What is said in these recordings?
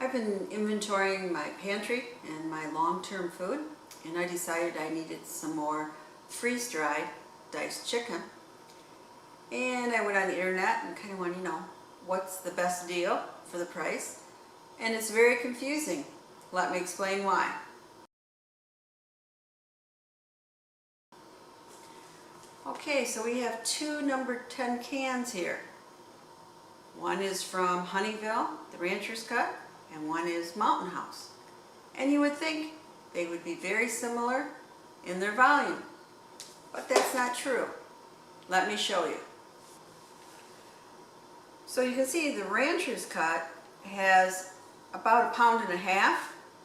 I've been inventorying my pantry and my long-term food, and I decided I needed some more freeze-dried diced chicken. And I went on the internet and kind of wanted to know what's the best deal for the price. And it's very confusing. Let me explain why. Okay, so we have two number 10 cans here. One is from Honeyville, the Rancher's Cut, and one is Mountain House. And you would think they would be very similar in their volume, but that's not true. Let me show you. So you can see the Rancher's Cut has about 1.5 pounds,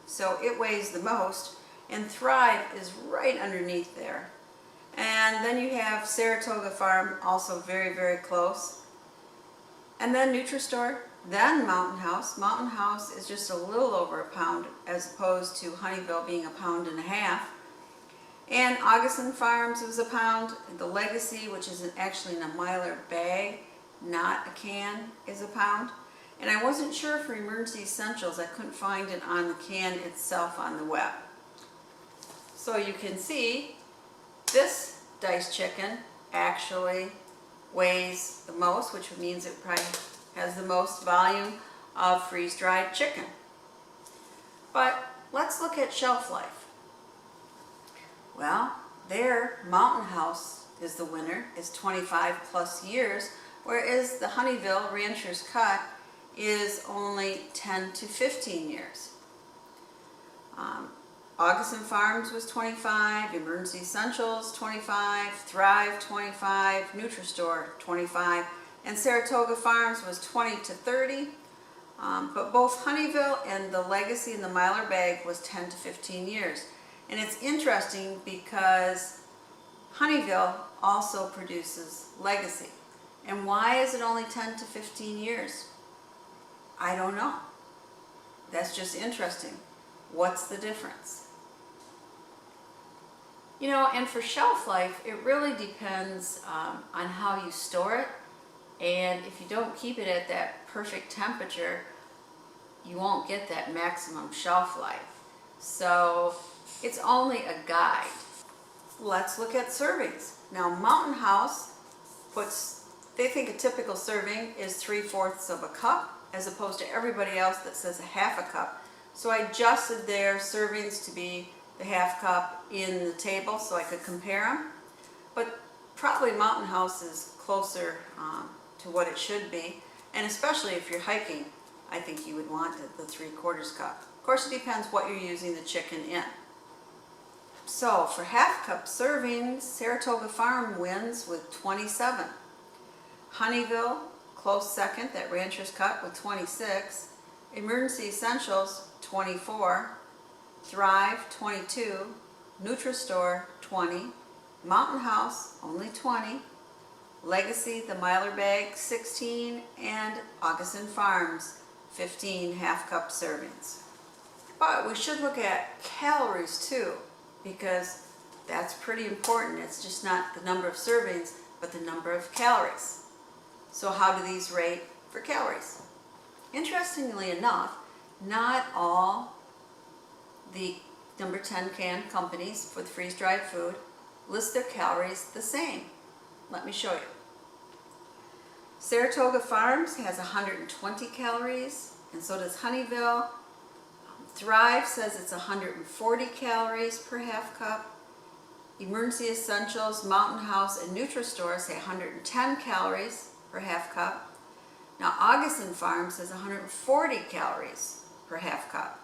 so it weighs the most, and Thrive is right underneath there. And then you have Saratoga Farm, also very, very close. And then Nutristore, then Mountain House. Mountain House is just a little over 1 pound as opposed to Honeyville being 1.5 pounds. And Augason Farms was 1 pound. The Legacy, which is actually in a Mylar bag, not a can, is 1 pound. And I wasn't sure for Emergency Essentials. I couldn't find it on the can itself on the web. So you can see this diced chicken actually weighs the most, which means it probably has the most volume of freeze-dried chicken. But let's look at shelf life. Well, their Mountain House is the winner, is 25 plus years, whereas the Honeyville Rancher's Cut is only 10 to 15 years. Augason Farms was 25, Emergency Essentials 25, Thrive 25, Nutristore 25, and Saratoga Farms was 20 to 30. But both Honeyville and the Legacy in the Mylar bag was 10 to 15 years. And it's interesting because Honeyville also produces Legacy. And why is it only 10 to 15 years? I don't know. That's just interesting. What's the difference? You know, and for shelf life, it really depends on how you store it. And if you don't keep it at that perfect temperature, you won't get that maximum shelf life. So it's only a guide. Let's look at servings. Now, Mountain House they think a typical serving is 3/4 of a cup, as opposed to everybody else that says 1/2 cup. So I adjusted their servings to be the 1/2 cup in the table so I could compare them. But probably Mountain House is closer to what it should be. And especially if you're hiking, I think you would want the 3/4 cup. Of course, it depends what you're using the chicken in. So for 1/2 cup servings, Saratoga Farm wins with 27. Honeyville, close second, that Rancher's Cut with 26. Emergency Essentials, 24. Thrive, 22. Nutristore, 20. Mountain House, only 20. Legacy, the Mylar bag, 16. And Augason Farms, 15 1/2 cup servings. But we should look at calories too, because that's pretty important. It's just not the number of servings, but the number of calories. So how do these rate for calories? Interestingly enough, not all the number 10 can companies with freeze-dried food list their calories the same. Let me show you. Saratoga Farms has 120 calories, and so does Honeyville. Thrive says it's 140 calories per 1/2 cup. Emergency Essentials, Mountain House, and Nutristore say 110 calories per 1/2 cup. Now Augason Farms says 140 calories per 1/2 cup.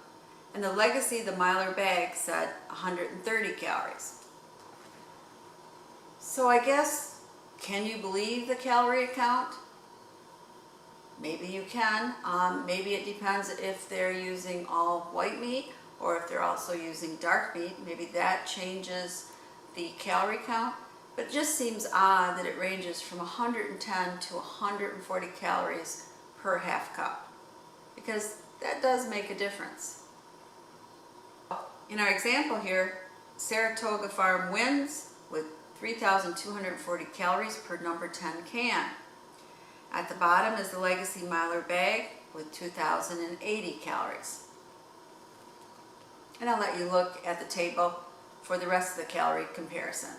And the Legacy, the Mylar bag, said 130 calories. So I guess, can you believe the calorie count? Maybe you can. Maybe it depends if they're using all white meat or if they're also using dark meat. Maybe that changes the calorie count. But it just seems odd that it ranges from 110 to 140 calories per 1/2 cup, because that does make a difference. In our example here, Saratoga Farm wins with 3,240 calories per number 10 can. At the bottom is the Legacy Miler bag with 2,080 calories. And I'll let you look at the table for the rest of the calorie comparison.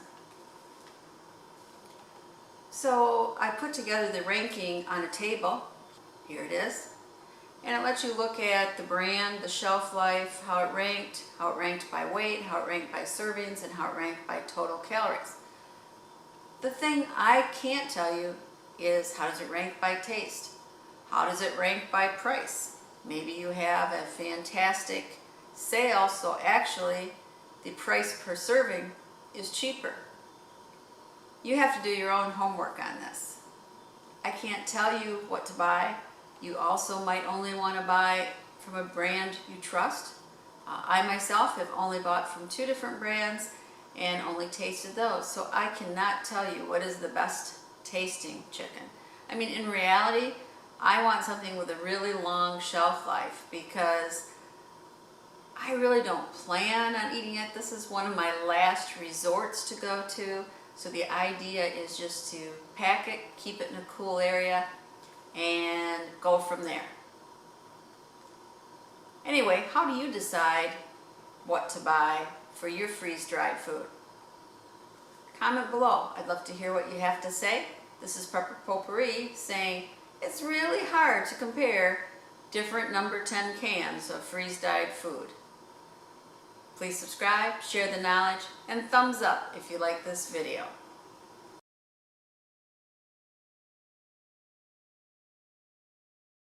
So I put together the ranking on a table. Here it is. And it lets you look at the brand, the shelf life, how it ranked by weight, how it ranked by servings, and how it ranked by total calories. The thing I can't tell you is how does it rank by taste? How does it rank by price? Maybe you have a fantastic sale, so actually the price per serving is cheaper. You have to do your own homework on this. I can't tell you what to buy. You also might only want to buy from a brand you trust. I myself have only bought from 2 different brands and only tasted those, so I cannot tell you what is the best tasting chicken. I mean, in reality, I want something with a really long shelf life because I really don't plan on eating it. This is one of my last resorts to go to, so the idea is just to pack it, keep it in a cool area, and go from there. Anyway, how do you decide what to buy for your freeze-dried food? Comment below. I'd love to hear what you have to say. This is Prepper Potpourri saying it's really hard to compare different number 10 cans of freeze-dried food. Please subscribe, share the knowledge, and thumbs up if you like this video.